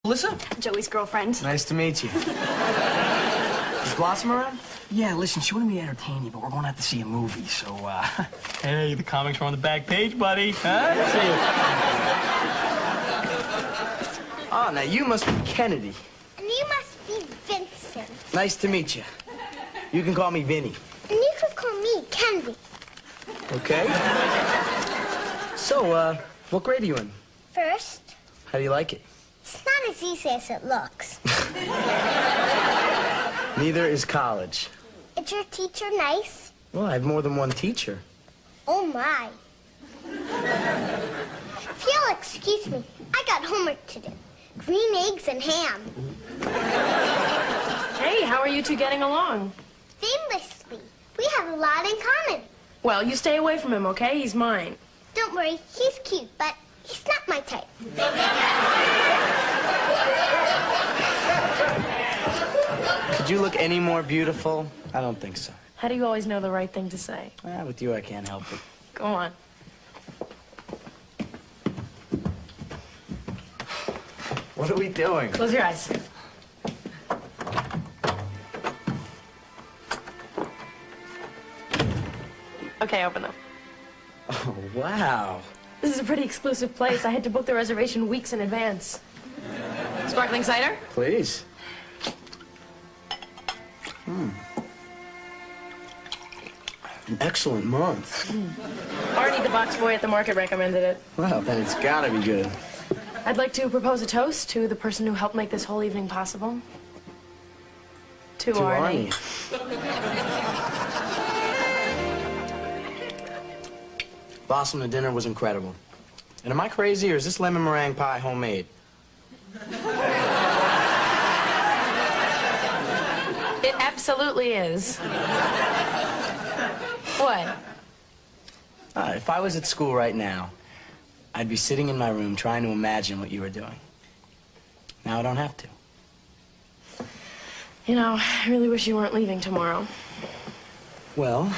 Melissa? Joey's girlfriend. Nice to meet you. Is Blossom around? Yeah, listen, she wanted me to entertain you, but we're going out to see a movie, so, Hey, the comics are on the back page, buddy. Huh? See you. Oh, now you must be Kennedy. And you must be Vincent. Nice to meet you. You can call me Vinny. And you can call me Kennedy. Okay. So, what grade are you in? First, How do you like it? it's not as easy as it looks. Neither is college. Is your teacher nice? Well, I have more than one teacher. Oh, my. If you'll excuse me, I got homework to do. Green eggs and ham. Hey, how are you two getting along? Famously, we have a lot in common. Well, you stay away from him, okay? He's mine. Don't worry, he's cute, but he's not my type. Could you look any more beautiful? I don't think so. How do you always know the right thing to say? With you, I can't help it. Go on. What are we doing? Close your eyes. Okay, open them. Oh, wow. This is a pretty exclusive place. I had to book the reservation weeks in advance. Sparkling cider? Please. An excellent month. Arnie, the box boy at the market, recommended it. Well, then it's gotta be good. I'd like to propose a toast to the person who helped make this whole evening possible. To Arnie. Blossom, the dinner was incredible. And am I crazy, or is this lemon meringue pie homemade? It absolutely is. What? If I was at school right now, I'd be sitting in my room trying to imagine what you were doing. Now I don't have to. You know, I really wish you weren't leaving tomorrow. Well,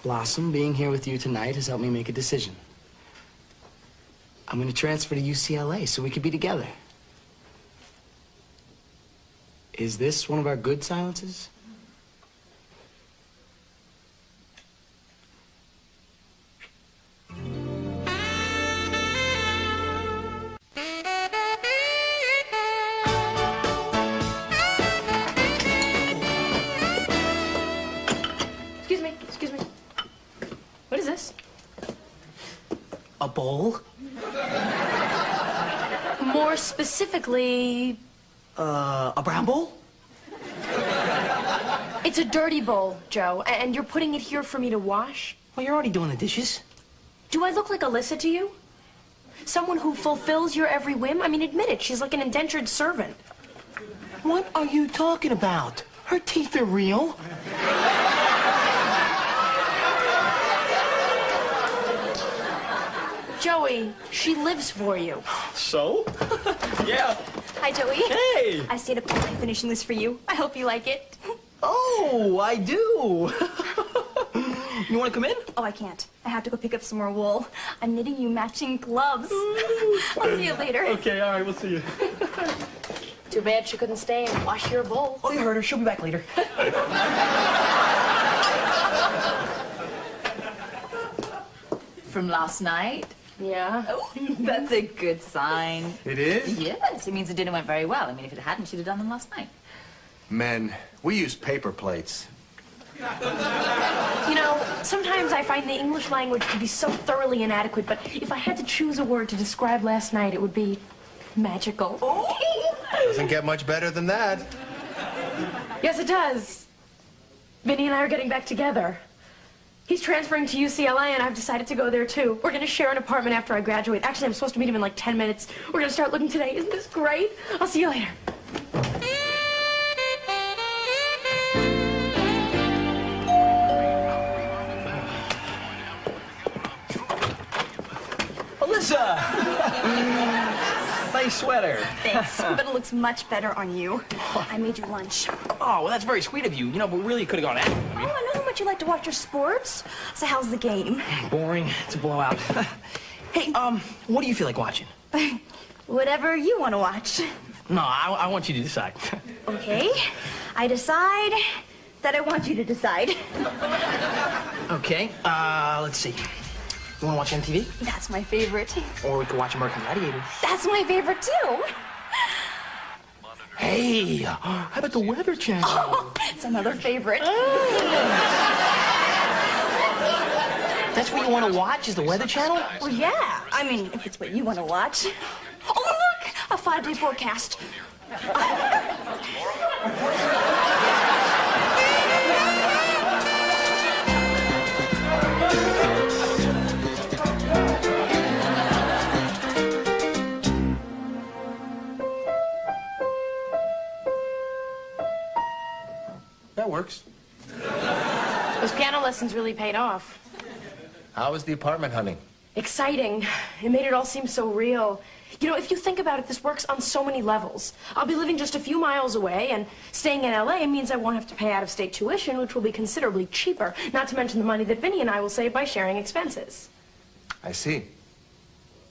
Blossom, being here with you tonight has helped me make a decision. I'm going to transfer to UCLA so we could be together. Is this one of our good silences? Excuse me. What is this? a bowl? More specifically... A brown bowl? It's a dirty bowl, Joe, and you're putting it here for me to wash? Well, you're already doing the dishes. Do I look like Alyssa to you? Someone who fulfills your every whim? I mean, admit it, she's like an indentured servant. What are you talking about? Her teeth are real. Joey, she lives for you. So? Yeah. Hi, Joey. Hey! I stayed up all night finishing this for you. I hope you like it. Oh, I do. You want to come in? Oh, I can't. I have to go pick up some more wool. I'm knitting you matching gloves. I'll see you later. Okay, all right, we'll see you. Too bad she couldn't stay and wash your bowl. Oh, you heard her. She'll be back later. From last night? Yeah? Oh, that's a good sign. It is? Yes, it means the dinner went very well. I mean, if it hadn't, she'd have done them last night. Men, we use paper plates. You know, sometimes I find the English language to be so thoroughly inadequate, but if I had to choose a word to describe last night, it would be magical. Doesn't get much better than that. Yes, it does. Vinny and I are getting back together. He's transferring to UCLA, and I've decided to go there, too. We're going to share an apartment after I graduate. Actually, I'm supposed to meet him in like 10 minutes. We're going to start looking today. Isn't this great? I'll see you later. Alyssa! Nice sweater. Thanks, but it looks much better on you. I made you lunch. Oh, well, that's very sweet of you. You know, but really, you could have gone out. Oh, I know how much you like to watch your sports. So how's the game? Boring. It's a blowout. Hey, what do you feel like watching? Whatever you want to watch. No, I want you to decide. Okay. I decide that I want you to decide. Okay, let's see. You want to watch MTV? That's my favorite. Or we could watch American Gladiators. That's my favorite, too. Hey, how about the Weather Channel? Oh, it's another favorite. That's what you want to watch, is the Weather Channel? Well, yeah. I mean, if it's what you want to watch. Oh, look! A 5-day forecast. That works. Those piano lessons really paid off. How was the apartment hunting? Exciting. It made it all seem so real. You know, if you think about it, this works on so many levels. I'll be living just a few miles away, and staying in LA means I won't have to pay out-of-state tuition, which will be considerably cheaper, not to mention the money that Vinny and I will save by sharing expenses. I see.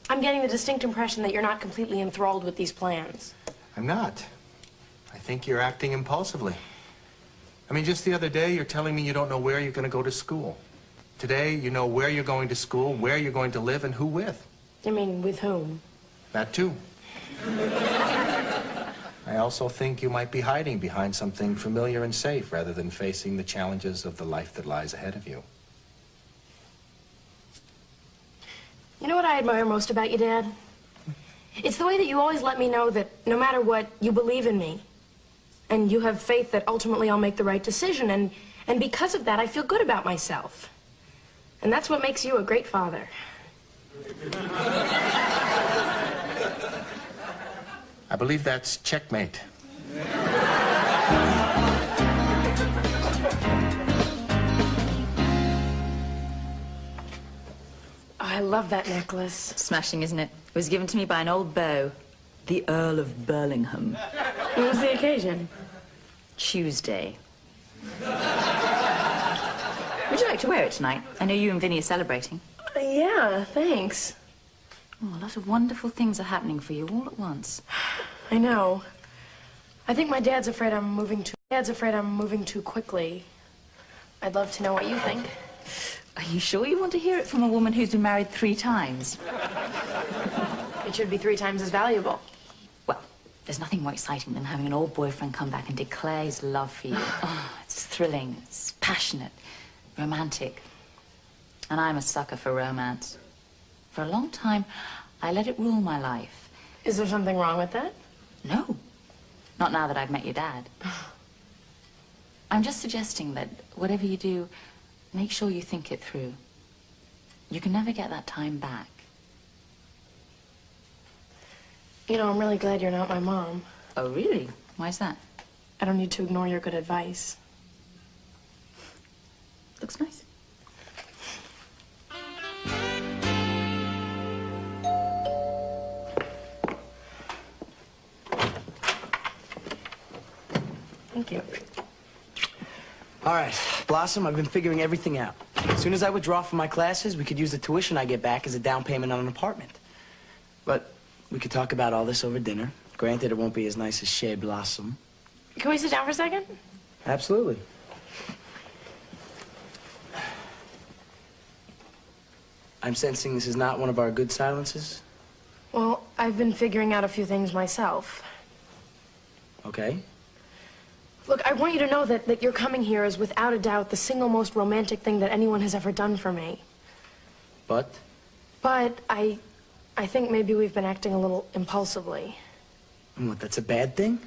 I'm getting the distinct impression that you're not completely enthralled with these plans. I'm not. I think you're acting impulsively. I mean, just the other day, you're telling me you don't know where you're going to go to school. Today, you know where you're going to school, where you're going to live, and who with. I mean, with whom? That too. I also think you might be hiding behind something familiar and safe rather than facing the challenges of the life that lies ahead of you. You know what I admire most about you, Dad? It's the way that you always let me know that no matter what, you believe in me. And you have faith that ultimately I'll make the right decision. And because of that, I feel good about myself. And that's what makes you a great father. I believe that's checkmate. Oh, I love that necklace. Smashing, isn't it? It was given to me by an old beau, the Earl of Burlingham. What was the occasion? Tuesday. Would you like to wear it tonight? I know you and Vinny are celebrating. Yeah, thanks. Oh, a lot of wonderful things are happening for you all at once. I know. I think my dad's afraid I'm moving too quickly. I'd love to know what you think. Are you sure you want to hear it from a woman who's been married 3 times? It should be 3 times as valuable. Well, there's nothing more exciting than having an old boyfriend come back and declare his love for you. Oh, it's thrilling, it's passionate, romantic. And I'm a sucker for romance. For a long time, I let it rule my life. Is there something wrong with that? No. Not now that I've met your dad. I'm just suggesting that whatever you do, make sure you think it through. You can never get that time back. You know, I'm really glad you're not my mom. Oh, really? Why's that? I don't need to ignore your good advice. Looks nice. Thank you. All right, Blossom, I've been figuring everything out. As soon as I withdraw from my classes, we could use the tuition I get back as a down payment on an apartment. But we could talk about all this over dinner. Granted, it won't be as nice as Chez Blossom. Can we sit down for a second? Absolutely. I'm sensing this is not one of our good silences. Well, I've been figuring out a few things myself. Okay. Look, I want you to know that your coming here is without a doubt the single most romantic thing that anyone has ever done for me. But? But I think maybe we've been acting a little impulsively. And what, that's a bad thing?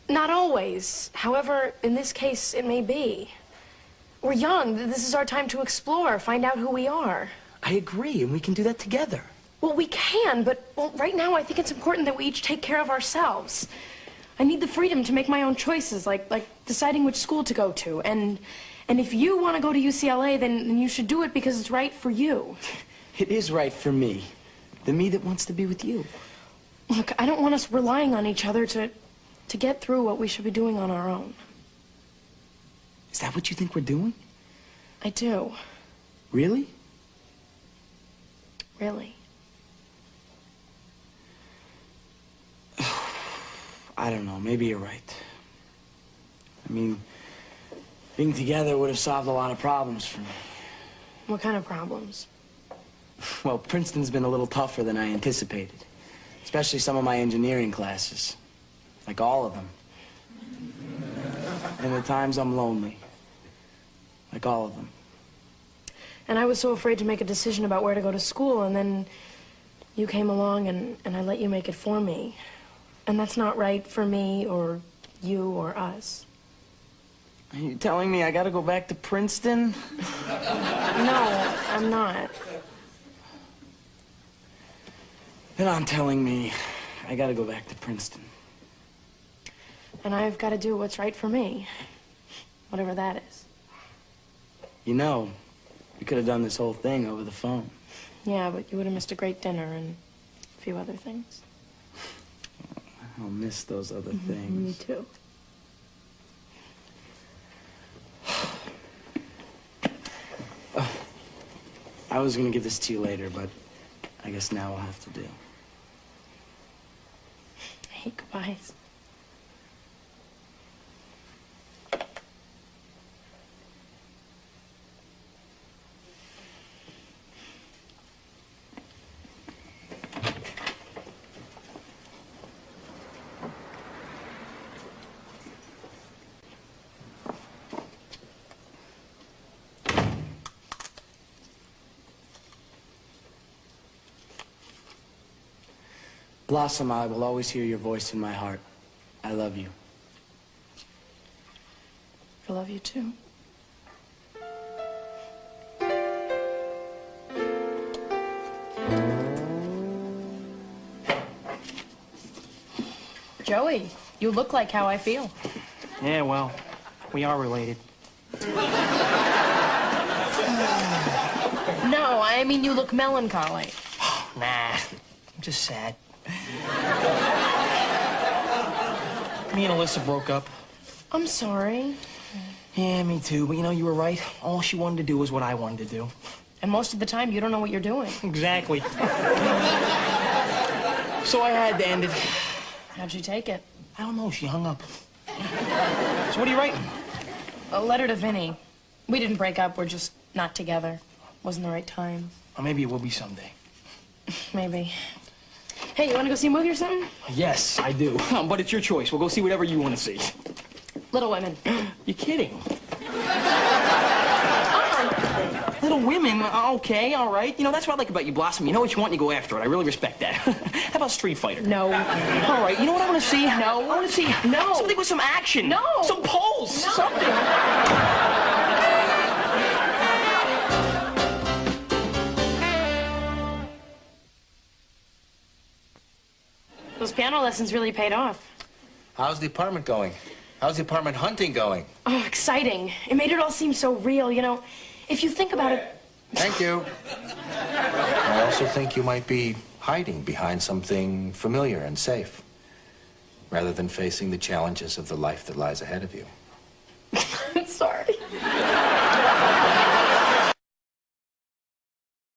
Not always. However, in this case, it may be. We're young. This is our time to explore, find out who we are. I agree, and we can do that together. Well, we can, but right now I think it's important that we each take care of ourselves. I need the freedom to make my own choices, like deciding which school to go to. And if you want to go to UCLA, then you should do it because it's right for you. It is right for me. The me that wants to be with you. Look, I don't want us relying on each other to get through what we should be doing on our own. Is that what you think we're doing? I do. Really? Really. I don't know. Maybe you're right. I mean, being together would have solved a lot of problems for me. What kind of problems? Well, Princeton's been a little tougher than I anticipated. Especially some of my engineering classes. Like all of them. And at times I'm lonely. Like all of them. And I was so afraid to make a decision about where to go to school, and then you came along and I let you make it for me. And that's not right for me or you or us. Are you telling me I gotta go back to Princeton? No, I'm not. Then I'm telling me I gotta go back to Princeton. And I've got to do what's right for me. Whatever that is. You know, we could have done this whole thing over the phone. Yeah, but you would have missed a great dinner and a few other things. I'll miss those other Me things. too. I was gonna give this to you later, but I guess now I'll have to do. I hate goodbyes. Blossom, I will always hear your voice in my heart. I love you. I love you too. Joey, you look like how I feel. Yeah, well, we are related. No, I mean you look melancholy. Nah, I'm just sad. Me and Alyssa broke up. I'm sorry. Yeah, me too. But you know, you were right. All she wanted to do was what I wanted to do. And most of the time, you don't know what you're doing. Exactly. So I had to end it. How'd she take it? I don't know. She hung up. So what are you writing? A letter to Vinny. We didn't break up. We're just not together. Wasn't the right time. Or maybe it will be someday. Maybe. Hey, you want to go see a movie or something? Yes, I do. But it's your choice. We'll go see whatever you want to see. Little Women. You're kidding. Little Women? Okay, all right. You know, that's what I like about you, Blossom. You know what you want and you go after it. I really respect that. How about Street Fighter? No. All right, you know what I want to see? No. I want to see something with some action. No. Some pulse. No. Something. Those piano lessons really paid off. How's the apartment going? How's the apartment hunting going? Oh, exciting. It made it all seem so real, you know. If you think about it... Thank you. I also think you might be hiding behind something familiar and safe, rather than facing the challenges of the life that lies ahead of you.